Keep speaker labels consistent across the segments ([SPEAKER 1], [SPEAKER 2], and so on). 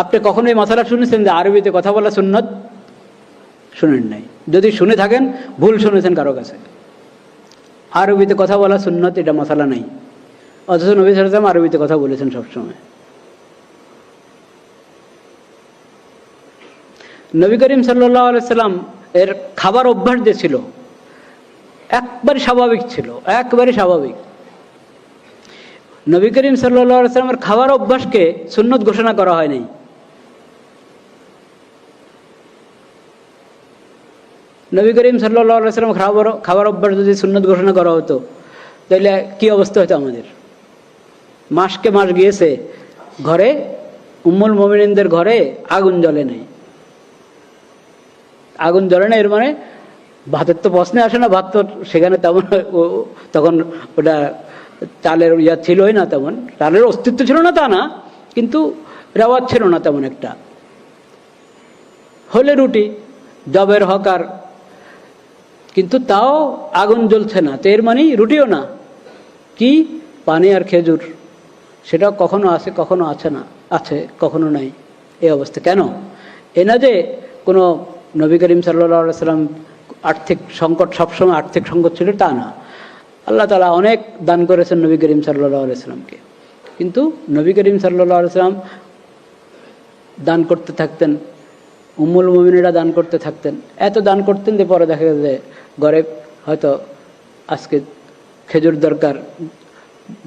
[SPEAKER 1] আপনি কখনো এই মশালা শুনেছেন যে আরবিতে কথা বলা সুন্নত? শুনেন নাই। যদি শুনে থাকেন ভুল শুনেছেন কারো কাছে। আরবিতে কথা বলা সুন্নত এটা মশালা নাই, অথচ নবী সাল্লাল্লাহু আলাইহি ওয়াসাল্লাম আরবিতে কথা বলেছেন সবসময়। নবী করিম সাল্লাল্লাহু আলাইহি সাল্লাম এর খাবার অভ্যাস যে ছিল একবারে স্বাভাবিক ছিল, একবারে স্বাভাবিক। নবী করিম সাল্লাল্লাহু আলাইহি সাল্লামের খাবার অভ্যাসকে সুন্নত ঘোষণা করা হয়নি। নবী করিম সাল্লাল্লাহু আলাইহি সাল্লাম খাবার অভ্যাস যদি সুন্নত ঘোষণা করা হতো তাহলে কি অবস্থা হতো আমাদের? মাসকে মাস গিয়েছে, ঘরে উম্মুল মুমিনিনদের ঘরে আগুন জ্বলে নাই। আগুন জ্বলে না এর মানে ভাতের তো প্রশ্নে আসে না, ভাত তো সেখানে তেমন তখন ওটা চালের ইয়া ছিলই না, তেমন চালের অস্তিত্ব ছিল না তা না, কিন্তু রেওয়াজ ছিল না তেমন একটা। হলে রুটি জবের হকার, কিন্তু তাও আগুন জ্বলছে না, তো এর মানেই রুটিও না, কি পানি আর খেজুর, সেটা কখনো আছে কখনো আছে না, আছে কখনো নাই, এই অবস্থা। কেন? এ না যে কোনো নবী করিম সাল্লাল্লাহু আলাইহি সাল্লাম আর্থিক সংকট, সবসময় আর্থিক সংকট ছিল তা না। আল্লাহ তাআলা অনেক দান করেছেন নবী করিম সাল্লাল্লাহু আলাইহি সাল্লামকে, কিন্তু নবী করিম সাল্লাল্লাহু আলাইহি সাল্লাম দান করতে থাকতেন, উম্মুল মুমিনিনরা দান করতে থাকতেন, এত দান করতেন যে পরে দেখা যায় যে ঘরে হয়তো আজকে খেজুর দরকার,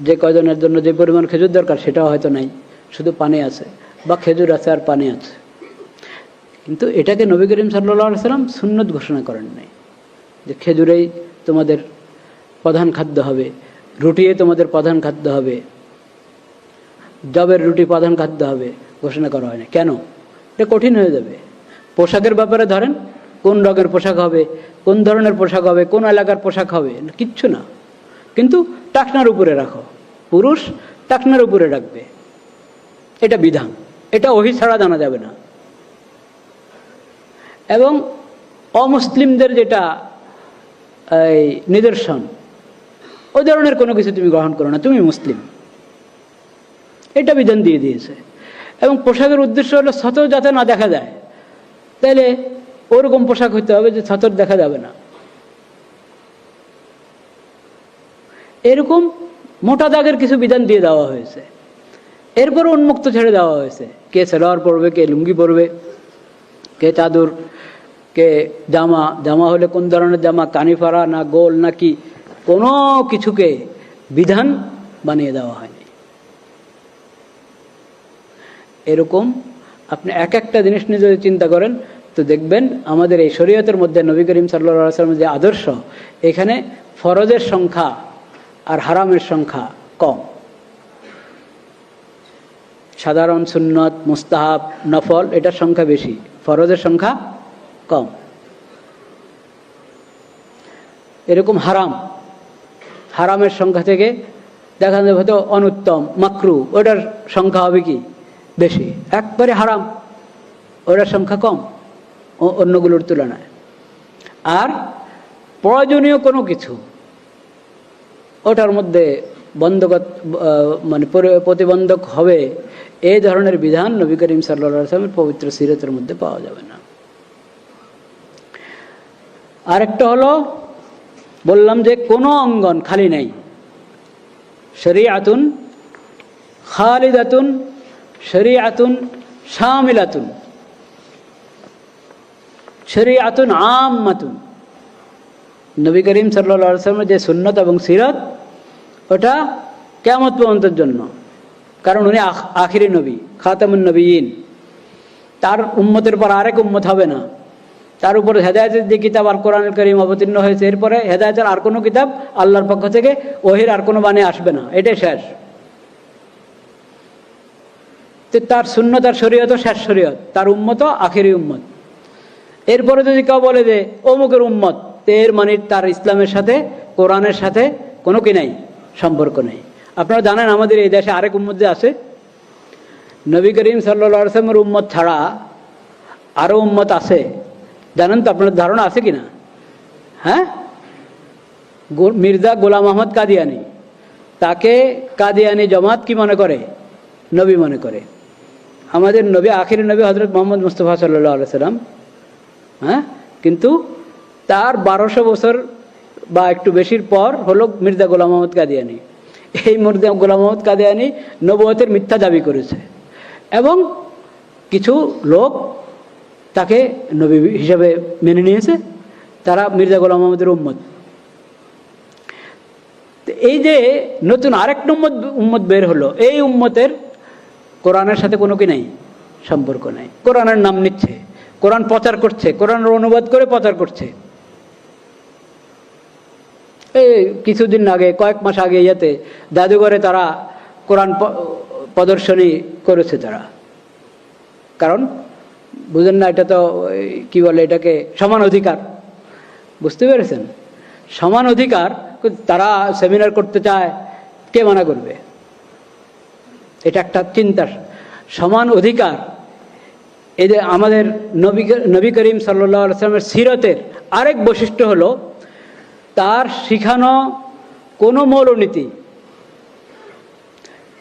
[SPEAKER 1] যে কয়জনের জন্য যে পরিমাণ খেজুর দরকার সেটাও হয়তো নাই, শুধু পানি আছে, বা খেজুর আছে আর পানি আছে। কিন্তু এটাকে নবী করিম সাল্লাল্লাহু আলাইহি সাল্লাম সুন্নত ঘোষণা করেন নাই যে খেজুরেই তোমাদের প্রধান খাদ্য হবে, রুটিয়ে তোমাদের প্রধান খাদ্য হবে, জবের রুটি প্রধান খাদ্য হবে, ঘোষণা করা হয় না। কেন? এটা কঠিন হয়ে যাবে। পোশাকের ব্যাপারে ধরেন, কোন রঙের পোশাক হবে, কোন ধরনের পোশাক হবে, কোন এলাকার পোশাক হবে, কিচ্ছু না, কিন্তু টাকনার উপরে রাখো, পুরুষ টাকনার উপরে রাখবে, এটা বিধান, এটা ওহী ছাড়া জানা যাবে না। এবং অমুসলিমদের যেটা এই নিদর্শন, ওই ধরনের কোনো কিছু তুমি গ্রহণ করো না, তুমি মুসলিম, এটা বিধান দিয়ে দিয়েছে। এবং পোশাকের উদ্দেশ্য হলো ছতর যাতে না দেখা যায়, তাইলে ওরকম পোশাক হইতে হবে যে ছতর দেখা যাবে না। এরকম মোটা দাগের কিছু বিধান দিয়ে দেওয়া হয়েছে। এরপর উন্মুক্ত ছেড়ে দেওয়া হয়েছে, কে সালোয়ার পরবে, কে লুঙ্গি পরবে, কে চাদর, কে জামা, জামা হলে কোন ধরনের জামা, কানিফারা না গোল নাকি, কোনো কিছুকে বিধান বানিয়ে দেওয়া হয়নি। এরকম আপনি এক একটা জিনিস নিয়ে যদি চিন্তা করেন তো দেখবেন আমাদের এই শরীয়তের মধ্যে নবী করিম সাল্লাল্লাহু আলাইহি ওয়াসাল্লামের যে আদর্শ, এখানে ফরজের সংখ্যা আর হারামের সংখ্যা কম। সাধারণ সুন্নত, মুস্তাহাব, নফল এটার সংখ্যা বেশি, ফরজের সংখ্যা কম। এরকম হারাম, হারামের সংখ্যা থেকে দেখা যাবে হয়তো অনুত্তম, মাকরু, ওটার সংখ্যা হবে কি বেশি। একবারে হারাম ওটার সংখ্যা কম অন্যগুলোর তুলনায়। আর প্রয়োজনীয় কোনো কিছু ওটার মধ্যে বন্ধক, মানে প্রতিবন্ধক হবে, এই ধরনের বিধান নবী করিম সাল্লাল্লাহু আলাইহি ওয়াসাল্লামের পবিত্র সিরাতের মধ্যে পাওয়া যাবে না। আরেকটা হলো, বললাম যে কোনো অঙ্গন খালি নেই। শরীআতুন খালিদাতুন, শরীআতুন শামিলাতুন, শরীআতুন আম্মাতুন। নবী করিম সাল্লাল্লাহু আলাইহি ওয়াসাল্লামের যে সুন্নত এবং সিরাত, ওটা কিয়ামত পর্যন্তের জন্য, কারণ উনি আখিরি নবী, খাতামুন নবিয়্যিন। তার উম্মতের পর আরেক উম্মত হবে না। তার উপর হেদায়েতের যে কিতাব আর কোরআনুল কারীম অবতীর্ণ হয়েছে, এরপরে হেদায়েতের আর কোনো কিতাব আল্লাহর পক্ষ থেকে, ওহির আর কোনো বাণী আসবে না, এটাই শেষ। তো তার সুন্নত আর শরীয়ত শেষ শরীয়ত, তার উম্মত আখিরি উম্মত। এরপরে যদি কেউ বলে যে অমুকের উম্মত, এর মানে তার ইসলামের সাথে, কোরআনের সাথে কোনো কি নাই, সম্পর্ক নেই। আপনারা জানেন আমাদের এই দেশে আরেক উম্মত যে আছে, নবী করিম সাল্লাল্লাহু আলাইহি ওয়াসাল্লামের উম্মত ছাড়া আরও উম্মত আছে, জানেন তো? আপনার ধারণা আছে কিনা? হ্যাঁ, মির্জা গোলাম আহমদ কাদিয়ানি, তাকে কাদিয়ানি জামাত কি মনে করে? নবী মনে করে। আমাদের নবী, আখির নবী হজরত মোহাম্মদ মুস্তফা সাল্লাল্লাহু আলাইহি সাল্লাম, হ্যাঁ, কিন্তু তার 1200 বছর বা একটু বেশির পর হলো মির্জা গোলাম মোহাম্মদ কাদিয়ানী। এই মির্জা গোলাম মোহাম্মদ কাদিয়ানী নবুয়তের মিথ্যা দাবি করেছে এবং কিছু লোক তাকে নবী হিসেবে মেনে নিয়েছে, তারা মির্জা গোলাম মোহাম্মদের উম্মত। এই যে নতুন আরেক উম্মত বের হলো, এই উম্মতের কোরআনের সাথে কোনো কি নাই, সম্পর্ক নাই। কোরআনের নাম নিচ্ছে, কোরআন প্রচার করছে, কোরআনের অনুবাদ করে প্রচার করছে। এই কিছুদিন আগে, কয়েক মাস আগে ইয়েতে জাদুঘরে তারা কোরআন প্রদর্শনী করেছে তারা। কারণ বুঝেন না, এটা তো কি বলে এটাকে, সমান অধিকার। বুঝতে পেরেছেন? সমান অধিকার তারা সেমিনার করতে চায়, কে মানা করবে? এটা একটা চিন্তার সমান অধিকার। এই যে আমাদের নবী করিম সাল্লাল্লাহু আলাইহি ওয়াসাল্লামের সিরতের আরেক বৈশিষ্ট্য হলো তার শিখানো কোনো মৌলনীতি,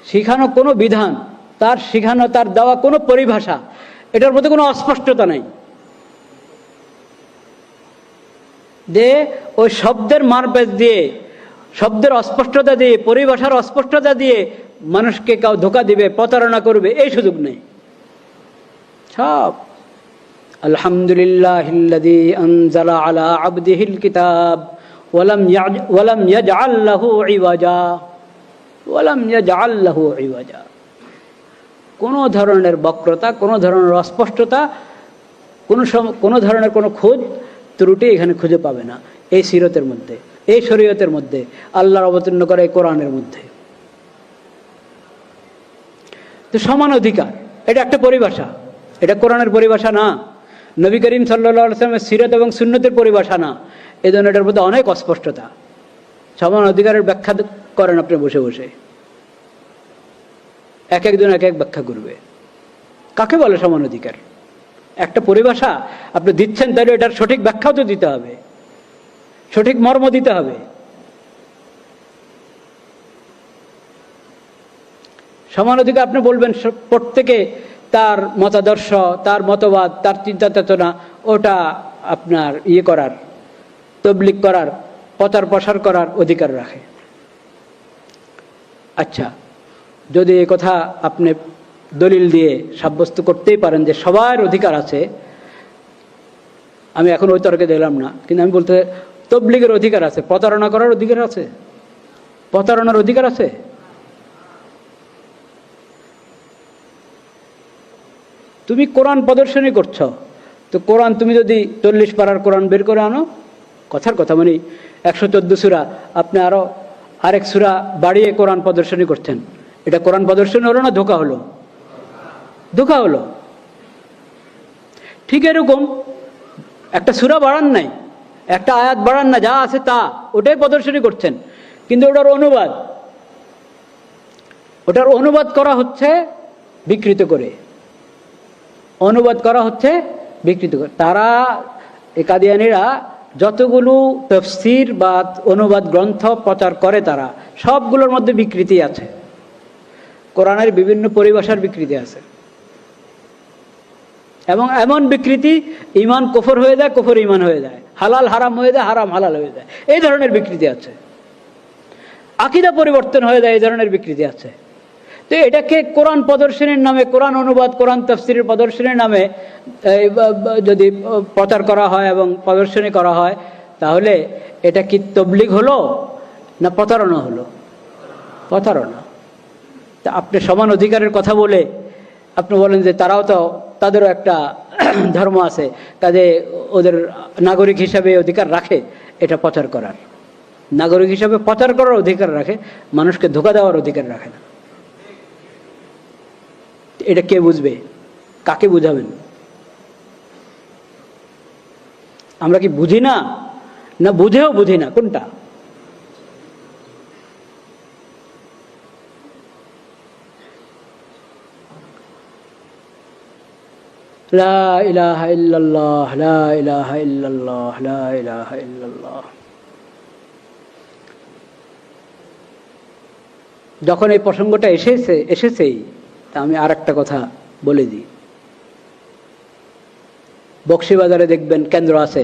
[SPEAKER 1] শিখানো কোনো বিধান, তার শিখানো, তার দেওয়া কোনো পরিভাষা, এটার মধ্যে কোনো অস্পষ্টতা নাই। যে ওই শব্দের মারপ্যাচ দিয়ে, শব্দের অস্পষ্টতা দিয়ে, পরিভাষার অস্পষ্টতা দিয়ে মানুষকে কেউ ধোঁকা দিবে, প্রতারণা করবে, এই সুযোগ নেই। সব আলহামদুলিল্লাহিল্লাযী আনজালা আলা আবদিহিল কিতাব ওয়ালাম ইয়াজআল লাহু ইওয়াজা, ওয়ালাম ইয়াজআল লাহু ইওয়াজা। কোনো ধরনের বক্রতা, কোনো ধরনের অস্পষ্টতা, কোনো ধরনের কোনো খুঁত ত্রুটি এখানে খুঁজে পাবে না এই সিরতের মধ্যে, এই শরীয়তের মধ্যে, আল্লাহর অবতীর্ণ করা এই কোরআনের মধ্যে। তো সমান অধিকার, এটা একটা পরিভাষা, এটা কোরআনের পরিভাষা না, নবী করিম সাল্লাল্লাহু আলাইহি ওয়াসাল্লামের সিরত এবং সুন্নতের পরিভাষা না। এই জন্য এটার মধ্যে অনেক অস্পষ্টতা। সমান অধিকারের ব্যাখ্যা করেন আপনি বসে বসে, এক একজন এক এক ব্যাখ্যা করবে। কাকে বলে সমান অধিকার? একটা পরিভাষা আপনি দিচ্ছেন, তাহলে এটার সঠিক ব্যাখ্যাও তো দিতে হবে, সঠিক মর্ম দিতে হবে। সমান অধিকার আপনি বলবেন প্রত্যেকে তার মতাদর্শ, তার মতবাদ, তার চিন্তা চেতনা, ওটা আপনার করার, তবলিগ করার, প্রচার প্রসার করার অধিকার রাখে। আচ্ছা, যদি এই কথা আপনি দলিল দিয়ে সাব্যস্ত করতেই পারেন যে সবার অধিকার আছে, আমি এখন ওই তর্কে দিলাম না, কিন্তু আমি বলতে তবলিগের অধিকার আছে, প্রতারণা করার অধিকার আছে, প্রতারণার অধিকার আছে। তুমি কোরআন প্রদর্শনী করছো, তো কোরআন তুমি যদি 40 পারার কোরআন বের করে আনো, কথার কথা, মানে 114 সূরা, আপনি আরো আরেক সূরা বাড়িয়ে কোরআন প্রদর্শনী করছেন, এটা কোরআন প্রদর্শনী হলো না ধোঁকা হলো? ধোঁকা হলো। ঠিক এরকম একটা সূরা বাড়ান নাই, একটা আয়াত বাড়ান না, যা আছে তা ওটাই প্রদর্শনী করছেন, কিন্তু ওটার অনুবাদ করা হচ্ছে বিকৃত করে, অনুবাদ করা হচ্ছে বিকৃত করে। তারা কাদিয়ানীরা যতগুলো তাফসীর বা অনুবাদ গ্রন্থ প্রচার করে, তারা সবগুলোর মধ্যে বিকৃতি আছে, কোরআনের বিভিন্ন পরিভাষার বিকৃতি আছে, এবং এমন বিকৃতি ঈমান কুফর হয়ে যায়, কুফর ঈমান হয়ে যায়, হালাল হারাম হয়ে যায়, হারাম হালাল হয়ে যায়, এই ধরনের বিকৃতি আছে। আকীদা পরিবর্তন হয়ে যায়, এই ধরনের বিকৃতি আছে। তো এটাকে কোরআন প্রদর্শনীর নামে, কোরআন অনুবাদ, কোরআন তাফসীরের প্রদর্শনীর নামে যদি প্রচার করা হয় এবং প্রদর্শনী করা হয়, তাহলে এটা কি তবলিগ হলো না প্রতারণা হলো? প্রতারণা। তা আপনি সমান অধিকারের কথা বলে আপনি বলেন যে তারাও তো, তাদেরও একটা ধর্ম আছে, কাজে ওদের নাগরিক হিসাবে অধিকার রাখে এটা প্রচার করার, নাগরিক হিসাবে প্রচার করার অধিকার রাখে, মানুষকে ধোঁকা দেওয়ার অধিকার রাখে না। এটা কে বুঝবে? কাকে বুঝাবেন? আমরা কি বুঝি না, না বুঝেও বুঝি না? কোনটা? লা ইলাহা ইল্লাল্লাহ, লা ইলাহা ইল্লাল্লাহ, লা ইলাহা ইল্লাল্লাহ। যখন এই প্রসঙ্গটা এসেছেই, তা আমি আর একটা কথা বলে দিই। বক্সিবাজারে দেখবেন কেন্দ্র আছে,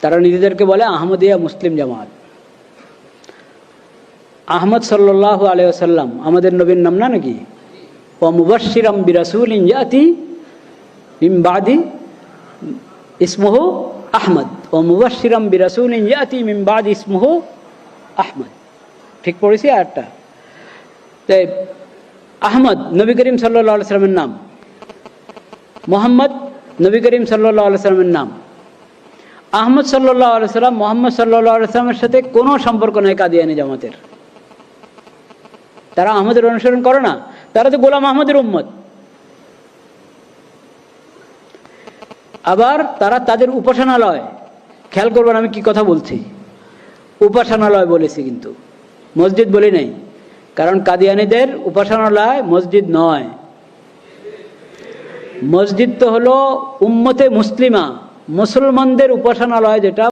[SPEAKER 1] তারা নিজেদেরকে বলে আহমদিয়া মুসলিম জামাত। আহমদ সাল্লাল্লাহু আলাইহি ওয়াসাল্লাম আমাদের নবীর নাম না নাকি? ওয়া মুবাশশিরাম বিরাসূলিন ইয়াতি মিন বাদি ইসমুহু আহমদ, ওয়া মুবাশশিরাম বিরাসূলিন ইয়াতি মিন বাদি ইসমুহু আহমদ। ঠিক পড়েছি আয়াতটা? তাই আহমদ নবী করিম সাল্লাল্লাহু আলাইহি সাল্লামের নাম, মুহাম্মদ নবী করিম সাল্লাল্লাহু আলাইহি সাল্লামের নাম। আহমদ সাল্লাল্লাহু আলাইহি সাল্লাম মুহাম্মদ সাল্লাল্লাহু আলাইহি সাল্লামের সাথে কোনো সম্পর্ক নেই কাদিয়ানী জামাতের। তারা আহমদের অনুসরণ করে না, তারা তো গোলাম আহমদের উম্মত। আবার তারা তাদের উপাসনালয়, খেয়াল করবেন আমি কি কথা বলছি, উপাসনালয় বলেছি কিন্তু মসজিদ বলি নাই, কারণ কাদিয়ানীদের উপাসনালয় মসজিদ নয়। মসজিদ তো হলো উম্মতে মুসলিমা, মুসলমানদের উপাসনালয়, যেটা